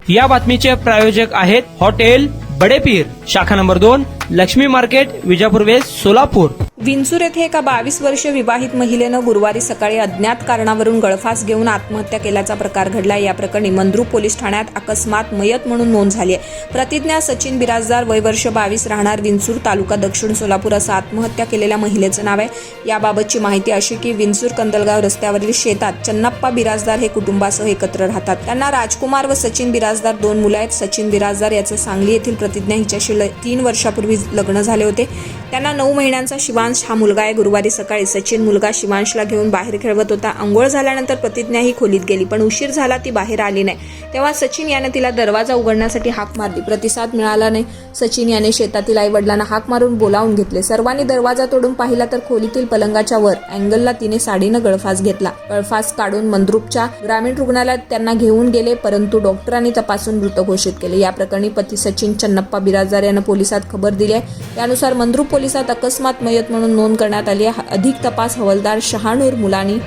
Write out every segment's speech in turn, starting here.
या बातमीचे प्रायोजक आहेत हॉटेल बडेपीर, शाखा number 2, Laxmi market, Vijapur west, Solapur. Vinchur येथे एका 22 वर्षीय विवाहित महिलेनं गुरुवारी सकाळी अज्ञात कारणावरून गळफास घेऊन आत्महत्या केल्याचा प्रकार घडला। या प्रकरणी मंद्रुप पोलीस ठाण्यात अकस्मात मयत म्हणून नोंद झाली आहे। प्रतिज्ञा सचिन बिराजदार, वय वर्ष 22, राहणार विंचूर, तालुका दक्षिण सोलापूर असं आत्महत्या केलेल्या महिलेचं नाव आहे। याबाबतची माहिती अशी की विंचूर कंदलगाव रस्त्यावरील शेतात चन्नप्पा बिराजदार हे कुटुंबासह एकत्र राहतात। त्यांना राजकुमार व सचिन बिराजदार 2 मुलं आहेत। सचिन बिराजदार याचं सांगली येथील प्रतिज्ञा हिच्याशी 3 वर्षापूर्वी लग्न झाले होते। त्यांना 9 महिन्यांचा शिवांश हा मुलगा आहे। गुरुवारी सकाळी सचिन मुलगा शिवांशला घेऊन बाहेर खेळवत होता। अंघोळ झाल्यानंतर प्रतिज्ञा ही खोलीत गेली, पण उशीर झाला, ती बाहेर आली नाही। तेव्हा सचिन याने तिला दरवाजा उघडण्यासाठी हाक मारली, प्रतिसाद मिळाला नाही। सचिन याने शेतातील आई वडिलांना हाक मारून बोलावून घेतले। सर्वांनी दरवाजा तोडून पाहिला तर खोलीतील पलंगाच्या वर अँगलला तिने साडीनं गळफास घेतला। गळफास काढून मंद्रुपच्या ग्रामीण रुग्णालयात त्यांना घेऊन गेले, परंतु डॉक्टरांनी तपासून मृत घोषित केले। या प्रकरणी पती सचिन चन्नप्पा बिराजदार यानं पोलिसात खबर दिली आहे। त्यानुसार मंद्रुप पोलिसात अकस्मात मयत म्हणून नोंद करण्यात आली आहे। अधिक तपास हवालदार शहानूर मुलानी।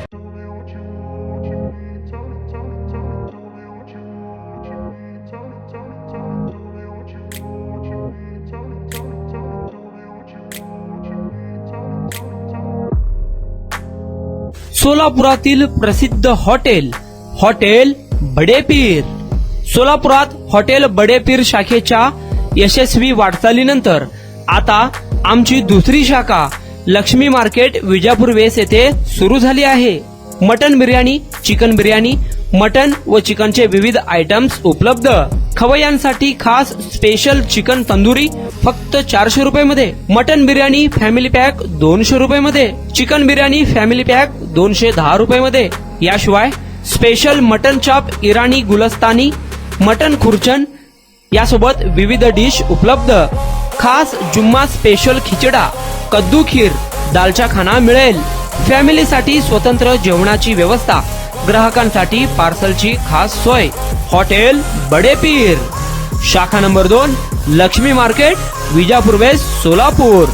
सोलापुरातील प्रसिद्ध हॉटेल बडेपीर। सोलापुरात हॉटेल बडेपीर शाखेच्या यशस्वी वाटचालीनंतर आता आमची दुसरी शाखा लक्ष्मी मार्केट, विजापूर वेस्ट येथे सुरू झाली आहे। Mutton biryani, chicken biryani, mutton व चिकनचे विविध आयटम्स उपलब्ध। खवय्यांसाठी खास स्पेशल चिकन तंदुरी फक्त 400 रुपये मध्ये, मटन बिर्याणी फॅमिली पॅक 200 रुपये मध्ये, चिकन बिर्याणी फॅमिली पॅक 210 रुपये मध्ये। याशिवाय स्पेशल मटन चॉप, इराणी गुलस्तानी, मटन खुर्चन यासोबत विविध डिश उपलब्ध। खास जुम्मा स्पेशल खिचडा, कद्दू खीर, दालचा खाना मिळेल। फॅमिलीसाठी स्वतंत्र जेवणाची व्यवस्था, ग्राहकांसाठी पार्सलची खास सोय। हॉटेल बडेपीर, शाखा number 2, Laxmi market, Vijapur west, Solapur.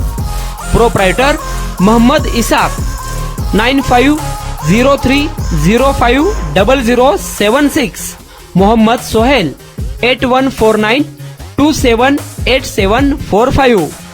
Proprietor Mohammad Isaq, 9503050076। Mohammad Sohail, 8149278745।